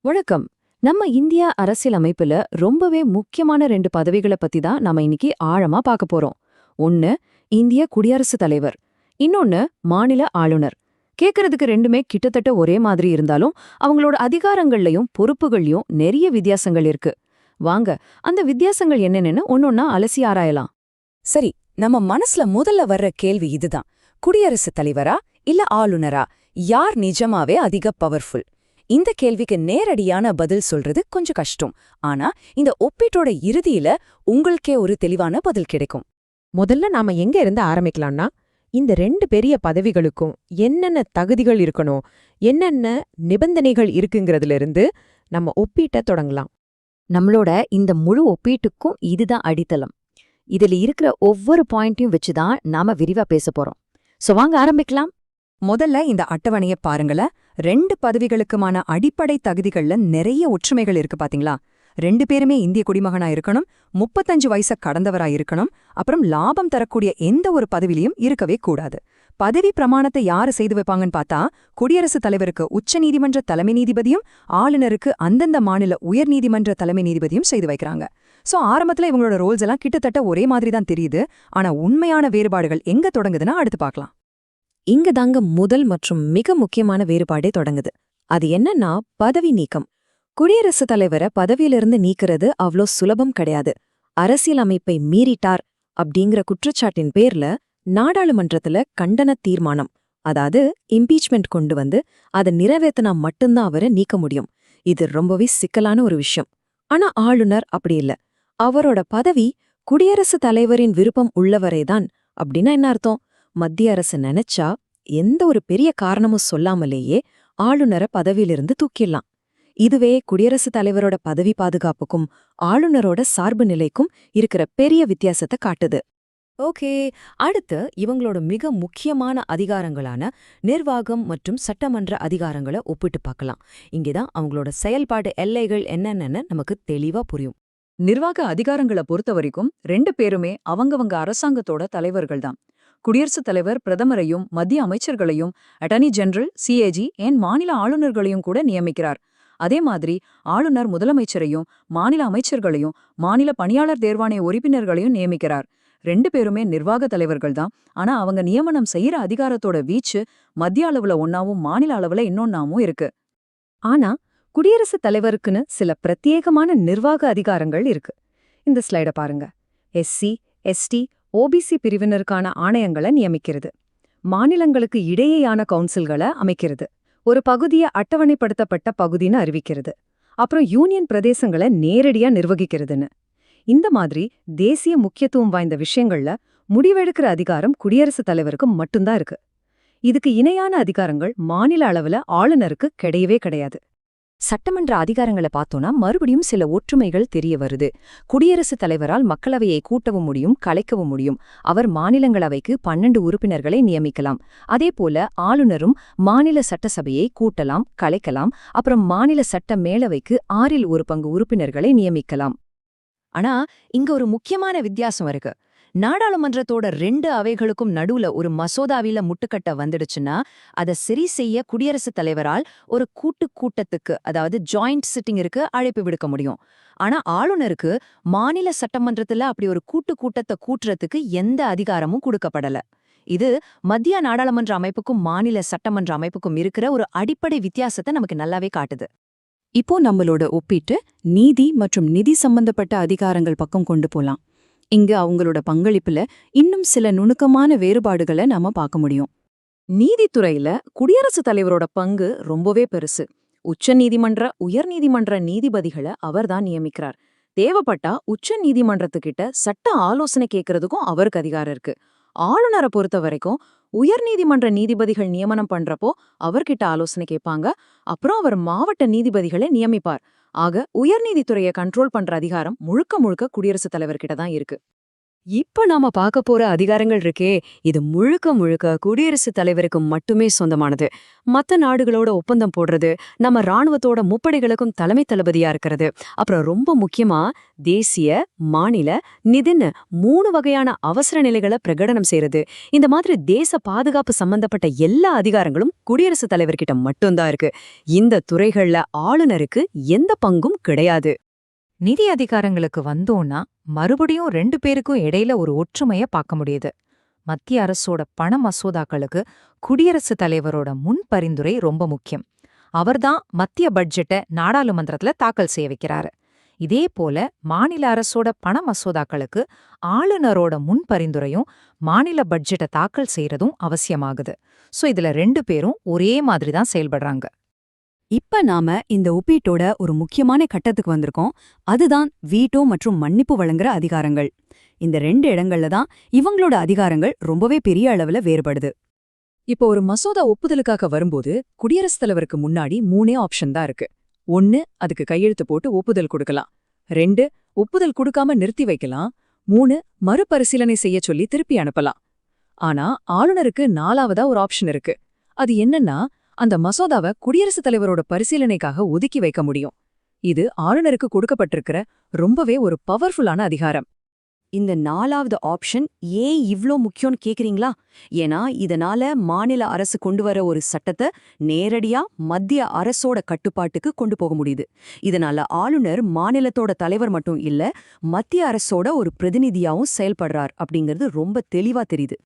வணக்கம். நம்ம இந்திய அரசியல் அமைப்புல ரொம்பவே முக்கியமான 2 பதவிகள பத்தி தான் நாம இன்னைக்கு ஆழமா பார்க்க போறோம். ஒண்ணு இந்திய குடியரசுத் தலைவர், இன்னொன்னு மாநில ஆளுநர். கேட்கறதுக்கு ரெண்டுமே கிட்டத்தட்ட ஒரே மாதிரி இருந்தாலும் அவங்களோட அதிகாரங்கள்லயும் பொறுப்புகள்லயும் நிறைய வித்தியாசங்கள் இருக்கு. வாங்க அந்த வித்தியாசங்கள் என்னென்னு ஒன்னொன்னா அலசி ஆராயலாம். சரி, நம்ம மனசுல முதல்ல வர்ற கேள்வி இதுதான். குடியரசுத் தலைவரா இல்ல ஆளுநரா? யார் நிஜமாவே அதிக பவர்ஃபுல்? இந்த கேள்விக்கு நேரடியான பதில் சொல்றது கொஞ்சம் கஷ்டம். ஆனா இந்த ஒப்பீட்டோட இறுதியில உங்களுக்கே ஒரு தெளிவான பதில் கிடைக்கும். முதல்ல நாம எங்க இருந்து ஆரம்பிக்கலாம்னா, இந்த 2 பெரிய பதவிகளுக்கும் என்னென்ன தகுதிகள் இருக்கணும், என்னென்ன நிபந்தனைகள் இருக்குங்கிறதுல இருந்து நம்ம ஒப்பீட்ட தொடங்கலாம். நம்மளோட இந்த முழு ஒப்பீட்டுக்கும் இதுதான் அடித்தளம். இதுல இருக்கிற ஒவ்வொரு பாயிண்ட்டையும் வச்சுதான் நாம விரிவா பேச போறோம். சோ வாங்க ஆரம்பிக்கலாம். முதல்ல இந்த அட்டவணைய பாருங்கள. 2 பதவிகளுக்குமான அடிப்படை தகுதிகள்ல நிறைய ஒற்றுமைகள் இருக்கு பாத்தீங்களா? 2 பேருமே இந்திய குடிமகனா இருக்கணும், 35 வயச கடந்தவரா இருக்கணும், அப்புறம் லாபம் தரக்கூடிய எந்த ஒரு பதவியிலையும் இருக்கவே கூடாது. பதவி பிரமாணத்தை யாரு செய்து வைப்பாங்கன்னு பார்த்தா, குடியரசுத் தலைவருக்கு உச்சநீதிமன்ற தலைமை நீதிபதியும், ஆளுநருக்கு அந்தந்த மாநில உயர்நீதிமன்ற தலைமை நீதிபதியும் செய்து வைக்கிறாங்க. சோ ஆரம்பத்துல இவங்களோட ரோல்ஸ் எல்லாம் கிட்டத்தட்ட ஒரே மாதிரி தான் தெரியுது. ஆனா உண்மையான வேறுபாடுகள் எங்க தொடங்குதுன்னா அடுத்து பார்க்கலாம். இங்க தாங்க முதல் மற்றும் மிக முக்கியமான வேறுபாடே தொடங்குது. அது என்னன்னா பதவி நீக்கம். குடியரசுத் தலைவரை பதவியிலிருந்து நீக்கிறது அவ்ளோ சுலபம் கிடையாது. அரசியல் அமைப்பை மீறிட்டார் அப்படிங்கிற குற்றச்சாட்டின் பேர்ல நாடாளுமன்றத்துல கண்டன தீர்மானம், அதாவது இம்பீச்மெண்ட் கொண்டு வந்து அதை நிறைவேத்தினா மட்டும்தான் அவரை நீக்க முடியும். இது ரொம்பவே சிக்கலான ஒரு விஷயம். ஆனா ஆளுநர் அப்படி இல்ல. அவரோட பதவி குடியரசுத் தலைவரின் விருப்பம் உள்ளவரேதான். அப்படின்னா என்ன அர்த்தம்? மத்திய அரசு நினைச்சா எந்த ஒரு பெரிய காரணமும் சொல்லாமலேயே ஆளுநரை பதவியிலிருந்து தூக்கிடலாம். இதுவே குடியரசுத் தலைவரோட பதவி பாதுகாப்புக்கும் ஆளுநரோட சார்பு நிலைக்கும் இருக்கிற பெரிய வித்தியாசத்தை காட்டுது. ஓகே, அடுத்து இவங்களோட மிக முக்கியமான அதிகாரங்களான நிர்வாகம் மற்றும் சட்டமன்ற அதிகாரங்களை ஒப்பிட்டு பார்க்கலாம். இங்கேதான் அவங்களோட செயல்பாடு எல்லைகள் என்னென்னு நமக்கு தெளிவா புரியும். நிர்வாக அதிகாரங்களை பொறுத்த வரைக்கும் 2 பேருமே அவங்கவங்க அரசாங்கத்தோட தலைவர்கள் தான். குடியரசுத் தலைவர் பிரதமரையும் மத்திய அமைச்சர்களையும், அட்டர்னி ஜெனரல், சிஏஜி ஏன் மாநில ஆளுநர்களையும் கூட நியமிக்கிறார். அதே மாதிரி ஆளுநர் முதலமைச்சரையும் மாநில அமைச்சர்களையும் மாநில பணியாளர் தேர்வாணைய உறுப்பினர்களையும் நியமிக்கிறார். 2 பேருமே நிர்வாக தலைவர்கள் தான். ஆனா அவங்க நியமனம் செய்யற அதிகாரத்தோட வீச்சு மத்திய அளவுல ஒன்னாவும் மாநில அளவுல இன்னொன்னாவும் இருக்கு. ஆனா குடியரசுத் தலைவருக்குன்னு சில பிரத்யேகமான நிர்வாக அதிகாரங்கள் இருக்கு. இந்த ஸ்லைட பாருங்க. எஸ்சி, எஸ்டி, ஓபிசி பிரிவினருக்கான ஆணையங்களை நியமிக்கிறது, மாநிலங்களுக்கு இடையேயான கவுன்சில்களை அமைக்கிறது, ஒரு பகுதியை அட்டவணைப்படுத்தப்பட்ட பகுதின்னு அறிவிக்கிறது, அப்புறம் யூனியன் பிரதேசங்களை நேரடியா நிர்வகிக்கிறதுன்னு. இந்த மாதிரி தேசிய முக்கியத்துவம் வாய்ந்த விஷயங்கள்ல முடிவெடுக்கிற அதிகாரம் குடியரசுத் தலைவருக்கு மட்டும்தான் இருக்கு. இதுக்கு இணையான அதிகாரங்கள் மாநில அளவுல ஆளுநருக்கு கிடையவே கிடையாது. சட்டமன்ற அதிகாரங்களை பார்த்தோம்னா மறுபடியும் சில ஒற்றுமைகள் தெரிய வருது. குடியரசுத் தலைவரால் மக்களவையை கூட்டவும் முடியும், கலைக்கவும் முடியும். அவர் மாநிலங்களவைக்கு 12 உறுப்பினர்களை நியமிக்கலாம். அதேபோல ஆளுநரும் மாநில சட்டசபையை கூட்டலாம், கலைக்கலாம். அப்புறம் மாநில சட்ட மேலவைக்கு 6 1 பங்கு உறுப்பினர்களை நியமிக்கலாம். ஆனா இங்க ஒரு முக்கியமான வித்தியாசம் இருக்கு. நாடாளுமன்றத்தோட 2 அவைகளுக்கும் நடுவுல ஒரு மசோதாவில முட்டுக்கட்ட வந்துடுச்சுன்னா அதை சரி செய்ய குடியரசுத் தலைவரால் ஒரு கூட்டத்துக்கு, அதாவது ஜாயிண்ட் சிட்டிங்கிற்கு அழைப்பு விடுக்க முடியும். ஆனா ஆளுநருக்கு மாநில சட்டமன்றத்துல அப்படி ஒரு கூட்டத்தை கூட்டுறதுக்கு எந்த அதிகாரமும் கொடுக்கப்படல. இது மத்திய நாடாளுமன்ற அமைப்புக்கும் மாநில சட்டமன்ற அமைப்புக்கும் இருக்கிற ஒரு அடிப்படை வித்தியாசத்தை நமக்கு நல்லாவே காட்டுது. இப்போ நம்மளோட ஒப்பீட்டு நீதி மற்றும் நிதி சம்பந்தப்பட்ட அதிகாரங்கள் பக்கம் கொண்டு போலாம். இங்க அவங்களோட பங்களிப்புல இன்னும் சில நுணுக்கமான வேறுபாடுகளை நாம பார்க்க முடியும். நீதித்துறையில குடியரசுத் தலைவரோட பங்கு ரொம்பவே பெருசு. உச்ச நீதிமன்ற உயர்நீதிமன்ற நீதிபதிகளை அவர்தான் நியமிக்கிறார். தேவைப்பட்டா உச்ச நீதிமன்றத்துக்கிட்ட சட்ட ஆலோசனை கேட்கறதுக்கும் அவருக்கு அதிகாரம் இருக்கு. ஆளுநரை பொறுத்த வரைக்கும் உயர்நீதிமன்ற நீதிபதிகள் நியமனம் பண்றப்போ அவர்கிட்ட ஆலோசனை கேட்பாங்க. அப்புறம் அவர் மாவட்ட நீதிபதிகளை நியமிப்பார். ஆக உயர்நீதித்துறையை கண்ட்ரோல் பண்ற அதிகாரம் முழுக்க முழுக்க குடியரசுத் தலைவர்கிட்ட தான் இருக்கு. இப்ப நாம பார்க்க போற அதிகாரங்கள் இருக்கே, இது முழுக்க முழுக்க குடியரசுத் தலைவருக்கு மட்டுமே சொந்தமானது. மத்த நாடுகளோட ஒப்பந்தம் போடுறது, நம்ம ராணுவத்தோட முப்படைகளுக்கும் தலைமை தளபதியா இருக்கிறது, அப்புறம் ரொம்ப முக்கியமா தேசிய, மாநில, நிதின்னு 3 வகையான அவசர நிலைகளை பிரகடனம் செய்யறது. இந்த மாதிரி தேச பாதுகாப்பு சம்பந்தப்பட்ட எல்லா அதிகாரங்களும் குடியரசுத் தலைவர்கிட்ட மட்டும்தான் இருக்கு. இந்த துறைகள்ல ஆளுநருக்கு எந்த பங்கும் கிடையாது. நிதி அதிகாரங்களுக்கு வந்தோம்னா மறுபடியும் 2 பேருக்கும் இடையில ஒரு ஒற்றுமைய பார்க்க முடியுது. மத்திய அரசோட பண மசோதாக்களுக்கு குடியரசுத் தலைவரோட முன் பரிந்துரை ரொம்ப முக்கியம். அவர்தான் மத்திய பட்ஜெட்டை நாடாளுமன்றத்துல தாக்கல் செய்ய வைக்கிறாரு. இதே போல மாநில அரசோட பண மசோதாக்களுக்கு ஆளுநரோட முன் பரிந்துரையும் மாநில பட்ஜெட்டை தாக்கல் செய்யறதும் அவசியமாகுது. சோ இதுல 2 பேரும் ஒரே மாதிரி தான் செயல்படுறாங்க. இப்ப நாம இந்த ஒப்பீட்டோட ஒரு முக்கியமான கட்டத்துக்கு வந்திருக்கோம். அதுதான் வீட்டோ மற்றும் மன்னிப்பு வழங்குற அதிகாரங்கள். இந்த 2 இடங்கள்ல தான் இவங்களோட அதிகாரங்கள் ரொம்பவே பெரிய அளவுல வேறுபடுது. இப்போ ஒரு மசோதா ஒப்புதலுக்காக வரும்போது குடியரசுத் தலைவருக்கு முன்னாடி 3 ஆப்ஷன் தான் இருக்கு. 1, அதுக்கு கையெழுத்து போட்டு ஒப்புதல் கொடுக்கலாம். 2, ஒப்புதல் கொடுக்காம நிறுத்தி வைக்கலாம். 3, மறுபரிசீலனை செய்ய சொல்லி திருப்பி அனுப்பலாம். ஆனா ஆளுநருக்கு 4வதா ஒரு ஆப்ஷன் இருக்கு. அது என்னன்னா, அந்த மசோதாவை குடியரசுத் தலைவரோட பரிசீலனைக்காக ஒதுக்கி வைக்க முடியும். இது ஆளுநருக்கு கொடுக்கப்பட்டிருக்கிற ரொம்பவே ஒரு பவர்ஃபுல்லான அதிகாரம். இந்த 4வது ஆப்ஷன் ஏன் இவ்ளோ முக்கியம்னு கேக்குறீங்களா? ஏன்னா இதனால மாநில அரசு கொண்டு வர ஒரு சட்டத்தை நேரடியா மத்திய அரசோட கட்டுப்பாட்டுக்கு கொண்டு போக முடியுது. இதனால ஆளுநர் மாநிலத்தோட தலைவர் மட்டும் இல்ல, மத்திய அரசோட ஒரு பிரதிநிதியாவும் செயல்படுறார் அப்படிங்கிறது ரொம்ப தெளிவா தெரியுது.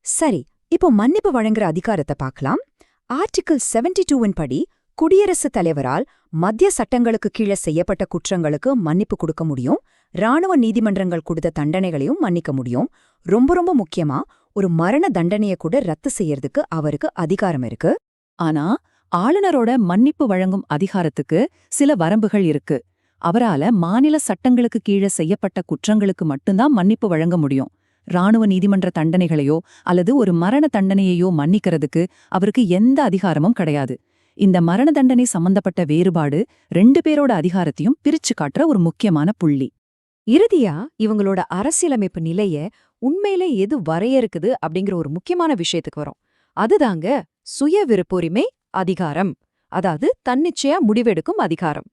சரி, இப்போ மன்னிப்பு வழங்குற அதிகாரத்தை பார்க்கலாம். ஆர்டிகிள் 72 படி குடியரசுத் தலைவரால் மத்திய சட்டங்களுக்கு கீழே செய்யப்பட்ட குற்றங்களுக்கு மன்னிப்பு கொடுக்க முடியும். ராணுவ நீதிமன்றங்கள் கொடுத்த தண்டனைகளையும் மன்னிக்க முடியும். ரொம்ப ரொம்ப முக்கியமா ஒரு மரண தண்டனையை கூட ரத்து செய்யறதுக்கு அவருக்கு அதிகாரம் இருக்கு. ஆனா ஆளுநரோட மன்னிப்பு வழங்கும் அதிகாரத்துக்கு சில வரம்புகள் இருக்கு. அவரால மாநில சட்டங்களுக்கு கீழே செய்யப்பட்ட குற்றங்களுக்கு மட்டும்தான் மன்னிப்பு வழங்க முடியும். ராணுவ நீதிமன்ற தண்டனைகளையோ அல்லது ஒரு மரண தண்டனையையோ மன்னிக்கிறதுக்கு அவருக்கு எந்த அதிகாரமும் கிடையாது. இந்த மரண தண்டனை சம்பந்தப்பட்ட வேறுபாடு 2 பேரோட அதிகாரத்தையும் பிரிச்சு காட்டுற ஒரு முக்கியமான புள்ளி. இறுதியா இவங்களோட அரசியலமைப்பு நிலைய உண்மையிலே எது வரையறுக்குது அப்படிங்கிற ஒரு முக்கியமான விஷயத்துக்கு வரும். அதுதாங்க சுய விருப்புரிமை அதிகாரம், அதாவது தன்னிச்சையா முடிவெடுக்கும் அதிகாரம்.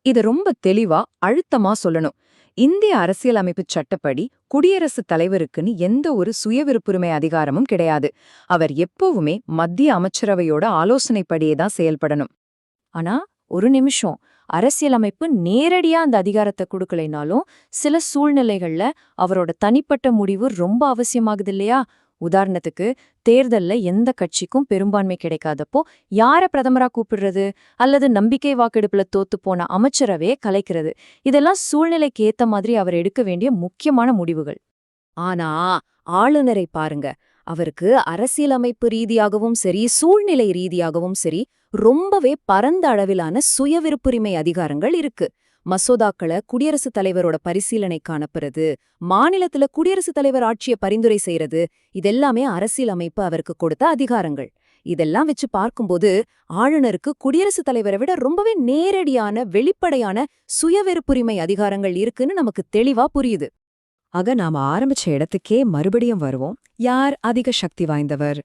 இது ரொம்ப தெளிவா அழுத்தமா சொல்லணும். இந்திய அரசியலமைப்புச் சட்டப்படி குடியரசுத் தலைவருக்குன்னு எந்த ஒரு சுயவிருப்புரிமை அதிகாரமும் கிடையாது. அவர் எப்பவுமே மத்திய அமைச்சரவையோட ஆலோசனைப்படியே தான் செயல்படணும். ஆனா ஒரு நிமிஷம், அரசியலமைப்பு நேரடியா அந்த அதிகாரத்தை கொடுக்கலைனாலும் சில சூழ்நிலைகள்ல அவரோட தனிப்பட்ட முடிவு ரொம்ப அவசியமாகுது இல்லையா? உதாரணத்துக்கு, தேர்தல்ல எந்த கட்சிக்கும் பெரும்பான்மை கிடைக்காதப்போ யார பிரதமரா கூப்பிடுறது, அல்லது நம்பிக்கை வாக்கெடுப்புல தோத்து போன அமைச்சரவையே கலைக்கிறது, இதெல்லாம் சூழ்நிலைக்கு ஏத்த மாதிரி அவர் எடுக்க வேண்டிய முக்கியமான முடிவுகள். ஆனா ஆளுநரை பாருங்க, அவருக்கு அரசியலமைப்பு ரீதியாகவும் சரி, சூழ்நிலை ரீதியாகவும் சரி, ரொம்பவே பரந்த அளவிலான சுயவிருப்புரிமை அதிகாரங்கள் இருக்கு. மசோதாக்களை குடியரசுத் தலைவரோட பரிசீலனைக்கு அனுப்புறது, மாநிலத்துல குடியரசுத் தலைவர் ஆட்சியை பரிந்துரை செய்யறது, இதெல்லாமே அரசியலமைப்பு அவருக்கு கொடுத்த அதிகாரங்கள். இதெல்லாம் வச்சு பார்க்கும்போது ஆளுநருக்கு குடியரசுத் தலைவரை விட ரொம்பவே நேரடியான, வெளிப்படையான சுயவிருப்புரிமை அதிகாரங்கள் இருக்குன்னு நமக்கு தெளிவா புரியுது. ஆக நாம ஆரம்பிச்ச இடத்துக்கே மறுபடியும் வருவோம். யார் அதிக சக்தி வாய்ந்தவர்?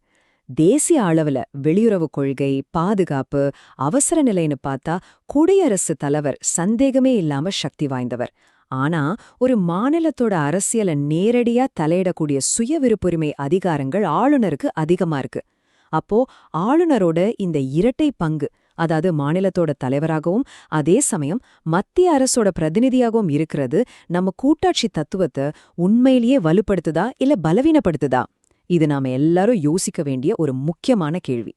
தேசிய அளவுல வெளியுறவு கொள்கை, பாதுகாப்பு, அவசர நிலைன்னு பார்த்தா குடியரசுத் தலைவர் சந்தேகமே இல்லாம சக்தி வாய்ந்தவர். ஆனா ஒரு மாநிலத்தோட அரசியலை நேரடியா தலையிடக்கூடிய சுயவிருப்புரிமை அதிகாரங்கள் ஆளுநருக்கு அதிகமா இருக்கு. அப்போ ஆளுநரோட இந்த இரட்டை பங்கு, அதாவது மாநிலத்தோட தலைவராகவும் அதே சமயம் மத்திய அரசோட பிரதிநிதியாகவும் இருக்கிறது, நம்ம கூட்டாட்சி தத்துவத்தை உண்மையிலேயே வலுப்படுத்துதா இல்ல பலவீனப்படுத்துதா? இது நாம எல்லாரும் யோசிக்க வேண்டிய ஒரு முக்கியமான கேள்வி.